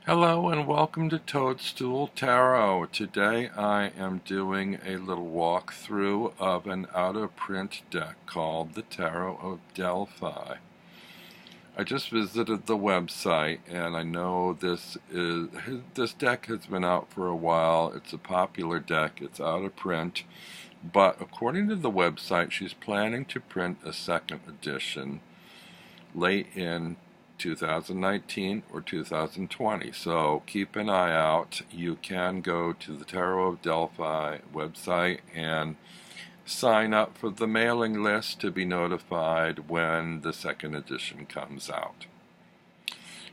Hello and welcome to Toadstool Tarot. Today I am doing a little walkthrough of an out-of-print deck called the Tarot of Delphi. I just visited the website and I know this deck has been out for a while. It's a popular deck. It's out of print. But according to the website, she's planning to print a second edition late in 2019 or 2020, so keep an eye out. You can go to the Tarot of Delphi website and sign up for the mailing list to be notified when the second edition comes out.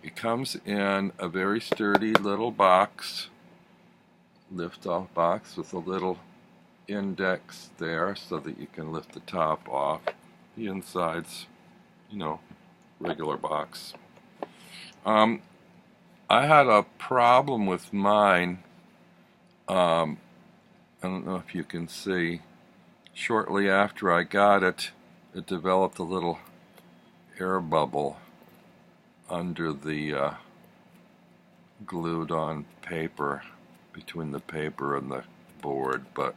It comes in a very sturdy little box, lift-off box with a little index there so that you can lift the top off. The inside's, regular box. I had a problem with mine. I don't know if you can see. Shortly after I got it, it developed a little air bubble under the glued on paper, between the paper and the board, but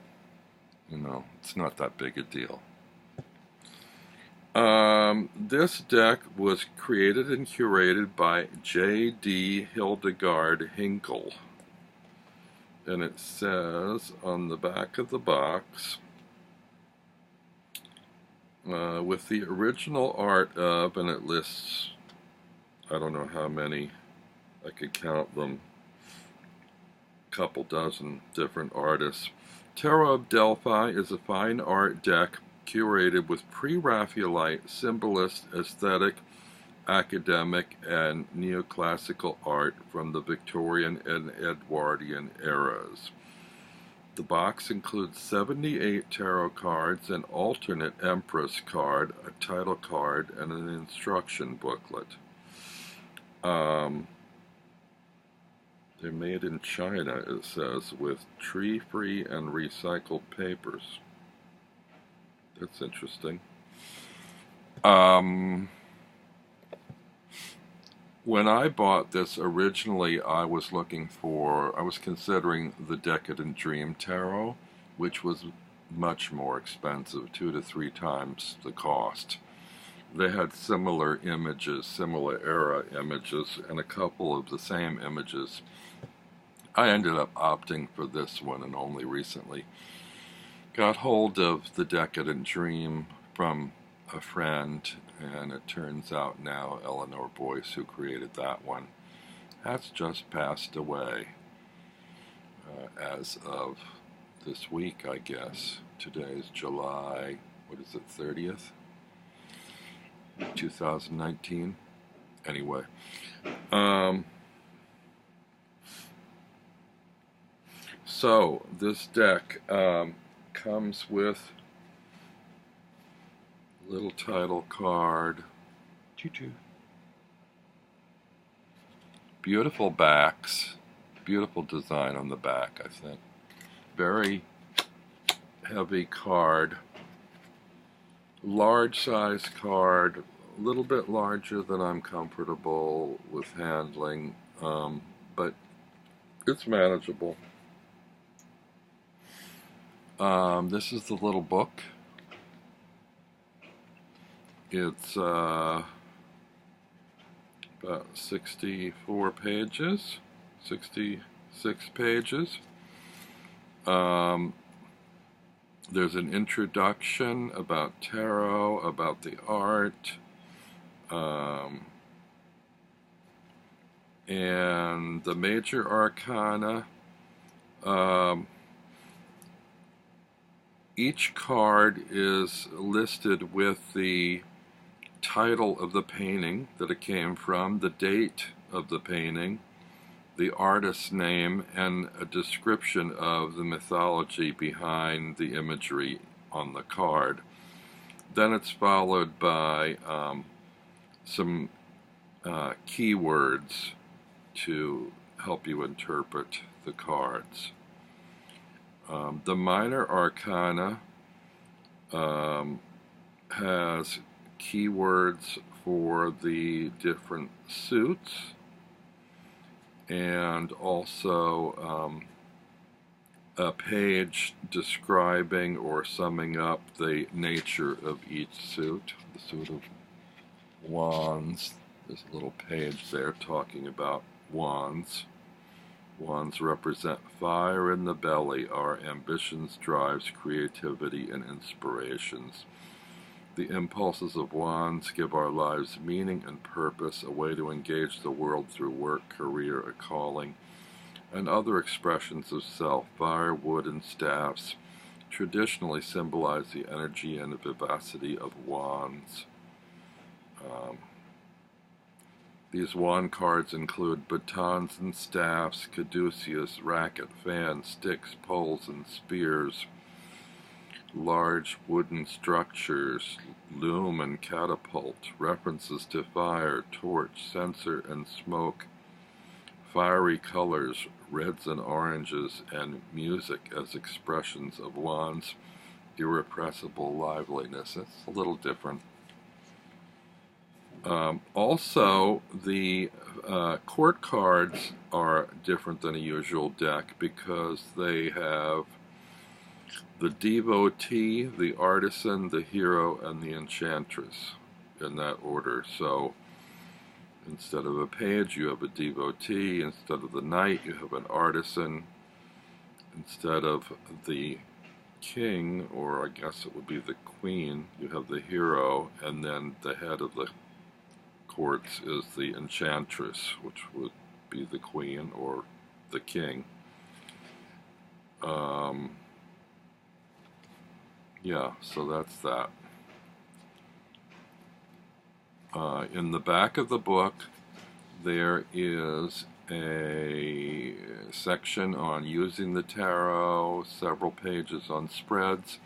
it's not that big a deal. This deck was created and curated by J.D. Hildegard Hinkel, and it says on the back of the box, with the original art of, and it lists, I don't know how many, I could count them, a couple dozen different artists. Tarot of Delphi is a fine art deck curated with Pre-Raphaelite, Symbolist, aesthetic, academic, and Neoclassical art from the Victorian and Edwardian eras. The box includes 78 tarot cards, an alternate Empress card, a title card, and an instruction booklet. They're made in China, it says, with tree-free and recycled papers. That's interesting. When I bought this originally, I was considering the Decadent Dream Tarot, which was much more expensive, 2 to 3 times the cost. They had similar images, similar era images, and a couple of the same images. I ended up opting for this one, and only recently got hold of the Decadent Dream from a friend, and it turns out now Eleanor Boyce, who created that one, has just passed away as of this week, I guess. Today is July, 30th? 2019? Anyway. So, this deck comes with a little title card. Beautiful backs. Beautiful design on the back, I think. Very heavy card. Large size card. A little bit larger than I'm comfortable with handling, but it's manageable. This is the little book. It's about 64 pages, 66 pages. There's an introduction about tarot, about the art, and the major arcana. Each card is listed with the title of the painting that it came from, the date of the painting, the artist's name, and a description of the mythology behind the imagery on the card. Then it's followed by some keywords to help you interpret the cards. The minor arcana has keywords for the different suits, and also a page describing or summing up the nature of each suit. The suit of Wands. There's a little page there talking about wands. Wands represent fire in the belly, our ambitions, drives, creativity, and inspirations. The impulses of wands give our lives meaning and purpose, a way to engage the world through work, career, a calling, and other expressions of self. Fire, wood, and staffs traditionally symbolize the energy and the vivacity of wands. These wand cards include batons and staffs, caduceus, racket, fans, sticks, poles, and spears, large wooden structures, loom and catapult, references to fire, torch, censer, and smoke, fiery colors, reds and oranges, and music as expressions of wands' irrepressible liveliness. It's a little different. Also, the court cards are different than a usual deck because they have the devotee, the artisan, the hero, and the enchantress in that order. So instead of a page, you have a devotee. Instead of the knight, you have an artisan. Instead of the king, or I guess it would be the queen, you have the hero, and then the head of the courts is the enchantress, which would be the queen or the king. Yeah, so that's that. In the back of the book, there is a section on using the tarot, several pages on spreads,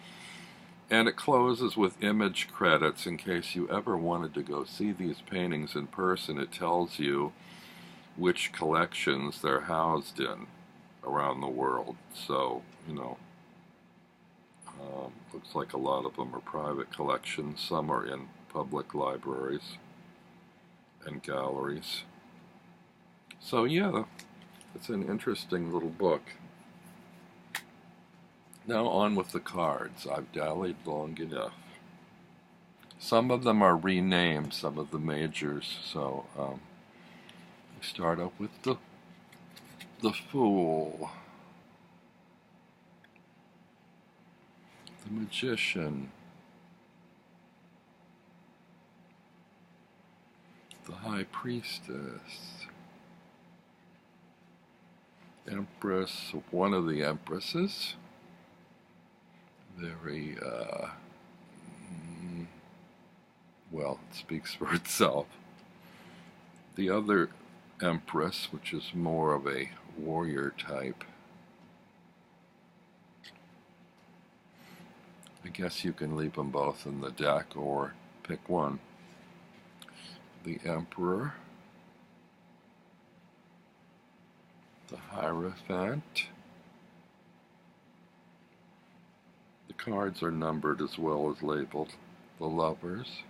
and it closes with image credits in case you ever wanted to go see these paintings in person. It tells you which collections they're housed in around the world. So, you know, looks like a lot of them are private collections. Some are in public libraries and galleries. So yeah, it's an interesting little book. Now on with the cards. I've dallied long enough. Some of them are renamed, some of the majors. So we start up with the Fool, the Magician, the High Priestess, Empress, one of the Empresses. Very, well, it speaks for itself. The other Empress, which is more of a warrior type. I guess you can leave them both in the deck or pick one. The Emperor, the Hierophant. The cards are numbered as well as labeled. The Lovers,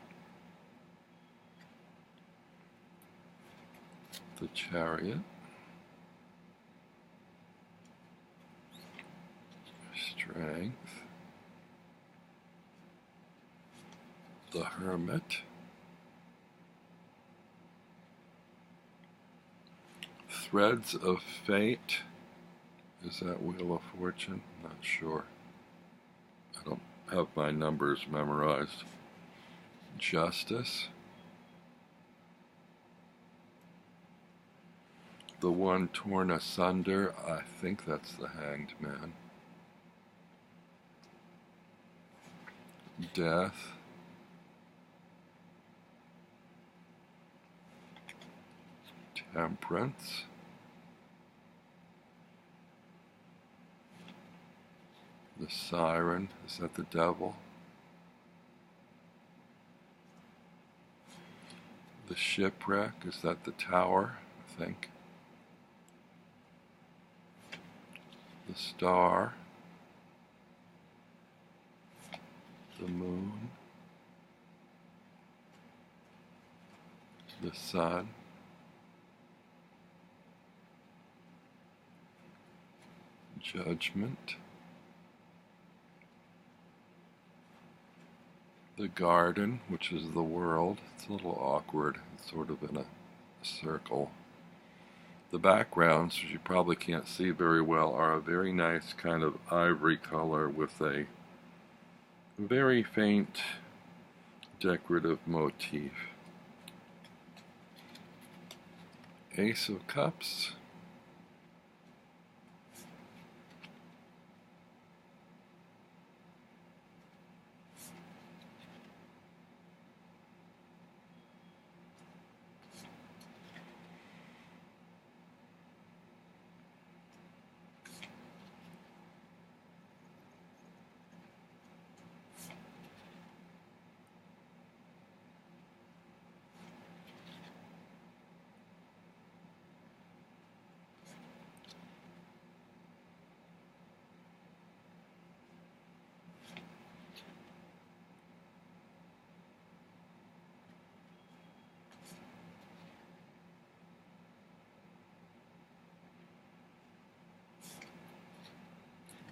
the Chariot, Strength, the Hermit, Threads of Fate. Is that Wheel of Fortune? Not sure. I don't have my numbers memorized. Justice, the One Torn Asunder. I think that's the Hanged Man. Death, Temperance, the Siren. Is that the Devil? The Shipwreck. Is that the Tower? I think. The Star, the Moon, the Sun, Judgment. The garden, which is the world. It's a little awkward. It's sort of in a circle. The backgrounds, which you probably can't see very well, are a very nice kind of ivory color with a very faint decorative motif. Ace of Cups.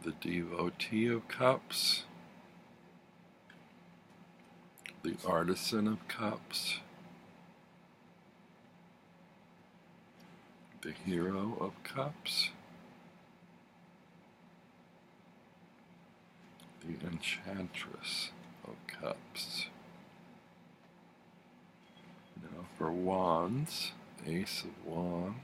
The Devotee of Cups, the Artisan of Cups, the Hero of Cups, the Enchantress of Cups. Now for Wands, Ace of Wands,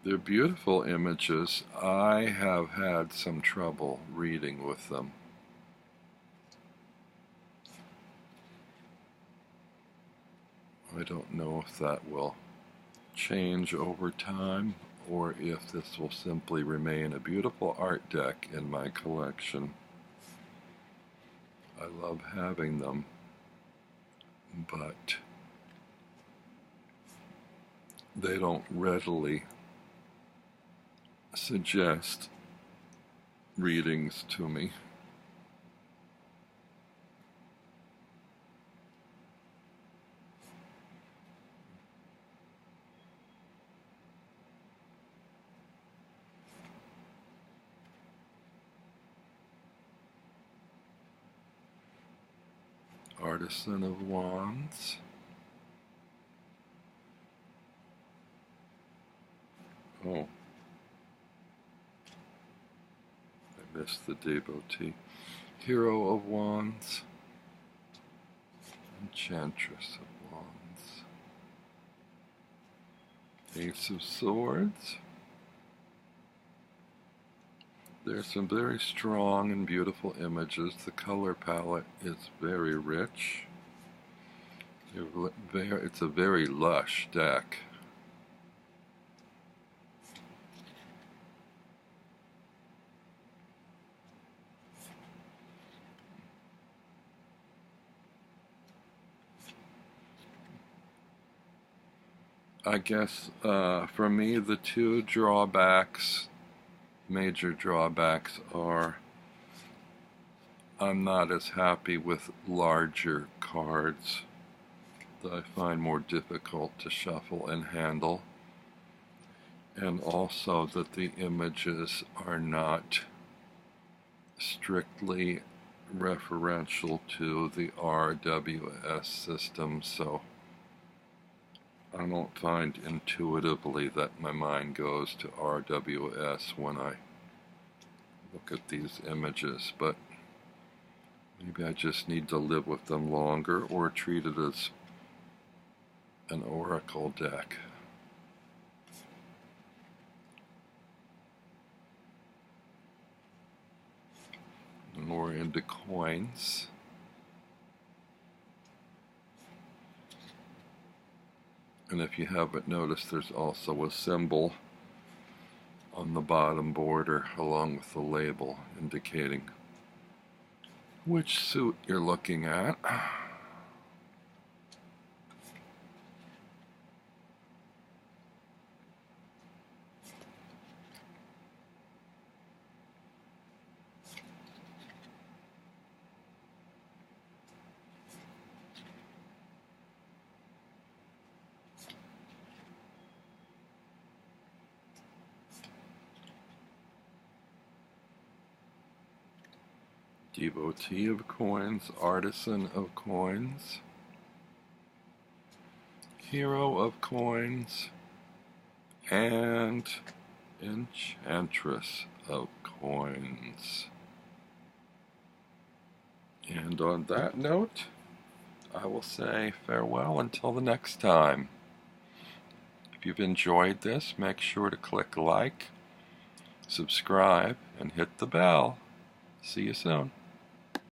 they're beautiful images. I have had some trouble reading with them. I don't know if that will change over time or if this will simply remain a beautiful art deck in my collection. I love having them, but they don't readily suggest readings to me. Artisan of Wands. Oh, I missed the Devotee. Hero of Wands. Enchantress of Wands. Ace of Swords. There's some very strong and beautiful images. The color palette is very rich. It's a very lush deck. I guess for me the two drawbacks, major drawbacks, are I'm not as happy with larger cards that I find more difficult to shuffle and handle, and also that the images are not strictly referential to the RWS system, so I don't find intuitively that my mind goes to RWS when I look at these images, but maybe I just need to live with them longer or treat it as an oracle deck. And we're into coins. And if you haven't noticed, there's also a symbol on the bottom border along with the label indicating which suit you're looking at. devotee of coins, artisan of coins, hero of coins, and enchantress of coins. And on that note, I will say farewell until the next time. If you've enjoyed this, make sure to click like, subscribe, and hit the bell. See you soon.